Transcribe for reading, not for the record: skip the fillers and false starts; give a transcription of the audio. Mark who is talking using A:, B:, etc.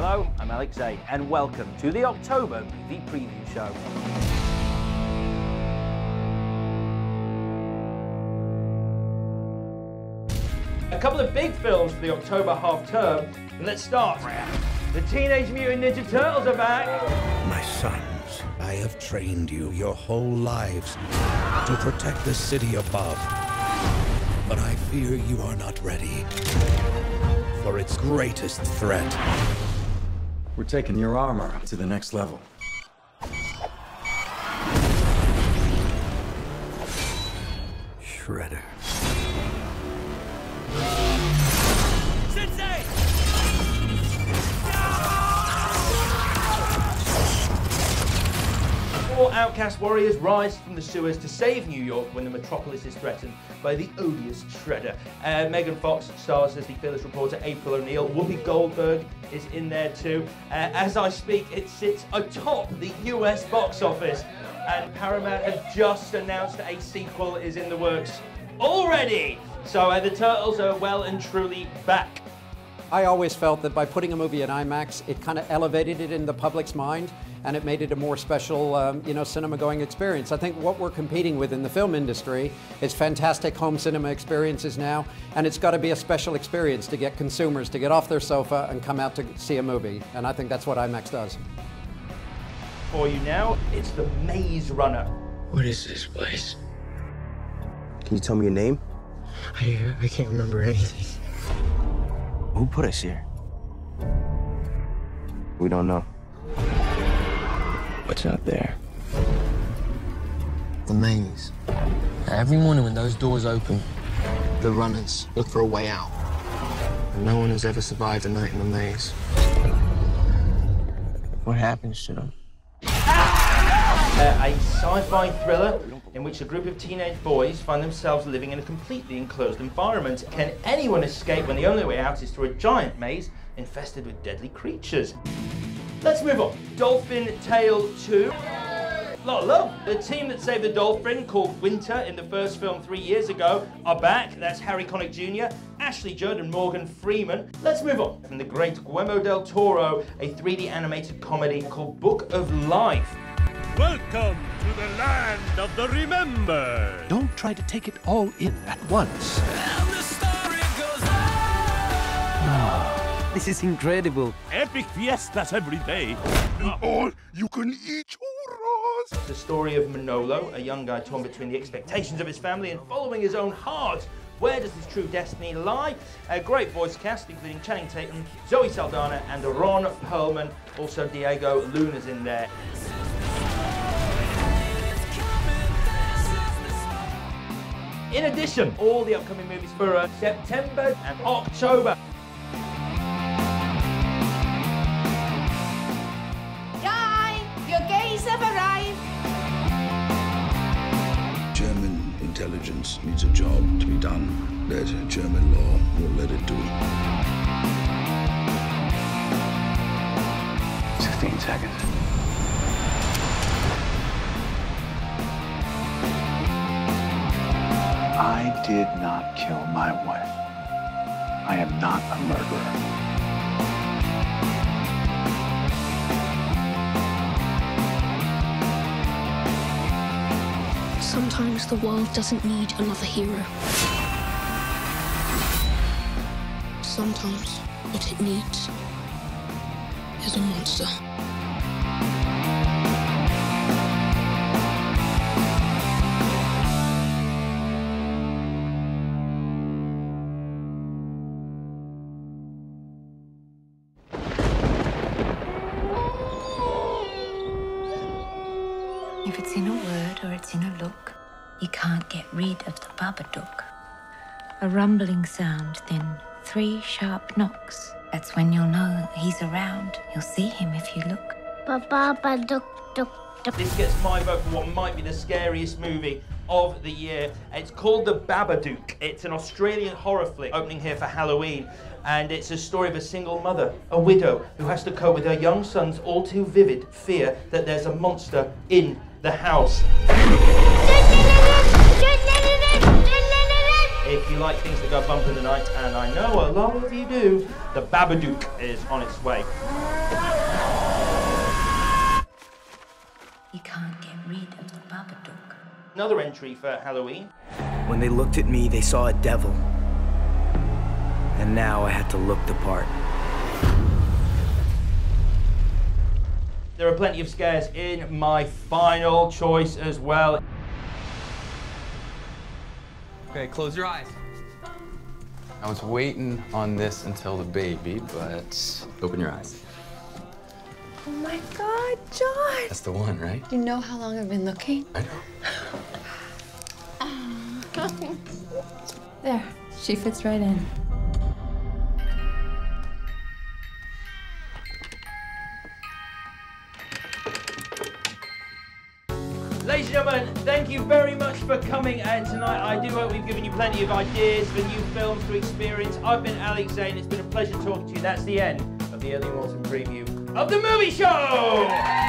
A: Hello, I'm Alex Zane, and welcome to the October Movie Preview Show. A couple of big films for the October half-term, and let's start. The Teenage Mutant Ninja Turtles are back.
B: My sons, I have trained you your whole lives to protect the city above. But I fear you are not ready for its greatest threat.
C: We're taking your armor to the next level.
B: Shredder.
A: Sensei! Four outcast warriors rise from the sewers to save New York when the metropolis is threatened by the odious Shredder. Megan Fox stars as the fearless reporter April O'Neil. Whoopi Goldberg is in there too. As I speak, it sits atop the US box office, and Paramount have just announced that a sequel is in the works already. So the Turtles are well and truly back.
D: I always felt that by putting a movie in IMAX, it kind of elevated it in the public's mind, and it made it a more special, cinema-going experience. I think what we're competing with in the film industry is fantastic home cinema experiences now, and it's got to be a special experience to get consumers to get off their sofa and come out to see a movie, and I think that's what IMAX does.
A: For you now, it's The Maze Runner.
E: What is this place?
F: Can you tell me your name?
E: I can't remember anything.
F: Who put us here? We don't know.
E: What's out there? The maze. Every morning when those doors open, the runners look for a way out. And no one has ever survived a night in the maze. What happens to them?
A: A sci-fi thriller in which a group of teenage boys find themselves living in a completely enclosed environment. Can anyone escape when the only way out is through a giant maze infested with deadly creatures? Let's move on. Dolphin Tale 2. Lot of love. The team that saved the dolphin, called Winter in the first film 3 years ago, are back. That's Harry Connick Jr., Ashley Judd and Morgan Freeman. Let's move on. From the great Guillermo del Toro, a 3D animated comedy called Book of Life.
G: Welcome to the land of the remembered.
B: Don't try to take it all in at once.
G: And the story goes on.
B: This is incredible.
G: Epic fiestas every day. All you can eat churros.
A: It's the story of Manolo, a young guy torn between the expectations of his family and following his own heart. Where does his true destiny lie? A great voice cast, including Channing Tatum, Zoe Saldana, and Ron Perlman. Also, Diego Luna's in there. In addition, all the upcoming movies for September and October.
H: Guy, your gays have arrived.
B: German intelligence needs a job to be done. Let German law will let it do it.
F: 16 seconds. I did not kill my wife. I am not a murderer.
I: Sometimes the world doesn't need another hero. Sometimes what it needs is a monster.
J: If it's in a word or it's in a look, you can't get rid of the Babadook. A rumbling sound, then 3 sharp knocks. That's when you'll know he's around. You'll see him if you look.
H: Babadook, duk, duk.
A: This gets my vote for what might be the scariest movie of the year. It's called The Babadook. It's an Australian horror flick opening here for Halloween. And it's a story of a single mother, a widow, who has to cope with her young son's all too vivid fear that there's a monster in the house. if you like things that go bump in the night, and I know a lot of you do, the Babadook is on its way.
J: You can't get rid of the Babadook.
A: Another entry for Halloween.
K: When they looked at me, they saw a devil. And now I had to look the part.
A: There are plenty of scares in my final choice as well.
L: Okay, close your eyes. I was waiting on this until the baby, but open your eyes.
M: Oh my God, John!
L: That's the one, right?
M: You know how long I've been looking?
L: I know.
M: There, she fits right in.
A: Ladies and gentlemen, thank you very much for coming tonight. I do hope we've given you plenty of ideas for new films to experience. I've been Alex Zane. It's been a pleasure talking to you. That's the end of the early autumn preview of the movie show!